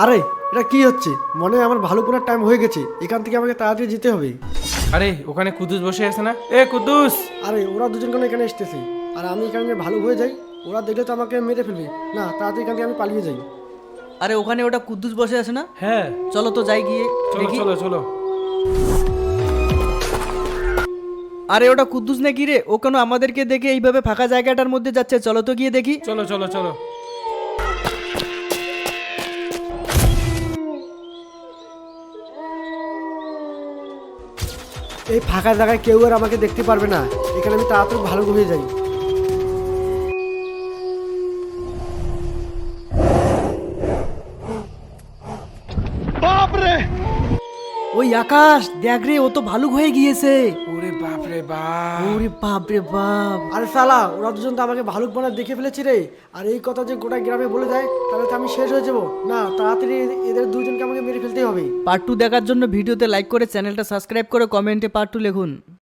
আরে এটা কি হচ্ছে? মনে হয় আমার ভালুক বোনার টাইম হয়ে গেছে, এখান থেকে আমাকে তাড়াতাড়ি যেতে হবে। আরে ওখানে কুদ্দুস বসে আছে না? এ কুদ্দুস! আরে ওরা দুজন কেন এখানে এসতেছে? আর আমি এখানে যে ভালুক হয়ে যাই, ওরা দেখলে তো আমাকে মেরে ফেলবে। না, তাড়াতাড়ি এখান থেকে আমি পালিয়ে যাই। আরে ওখানে ওটা কুদ্দুস বসে আছে না? হ্যাঁ, চলো তো যাই গিয়ে চলো দেখি। চলো চলো। আরে ওটা কুদ্দুস নাকি রে? ও কেন আমাদেরকে দেখে এইভাবে ফাঁকা জায়গাটার মধ্যে যাচ্ছে? চলো তো গিয়ে দেখি। চলো চলো চলো। এই ফাঁকা জায়গায় কেউ আর আমাকে দেখতে পারবে না, এখানে আমি তাড়াতাড়ি ভালুক হয়ে যাই। ওই আকাশ দেখ রে, ও তো ভালুক হয়ে গিয়েছে। ওরে বাপ রে বাপ! ওরে বাপ রে বাপ। আরে শালা, ওরা দুজন তো আমাকে ভালুক বানা দেখে ফেলেছে রে। আর এই কথা যে গোটা গ্রামে বলে যায়, তাহলে তো আমি শেষ হয়ে যাবো। না, তাড়াতাড়ি এদের দুজনকে আমাকে মেরে ফেলতেই হবে। পার্ট 2 দেখার জন্য ভিডিওতে লাইক করে চ্যানেলটা সাবস্ক্রাইব করে কমেন্টে পার্ট 2 লিখুন।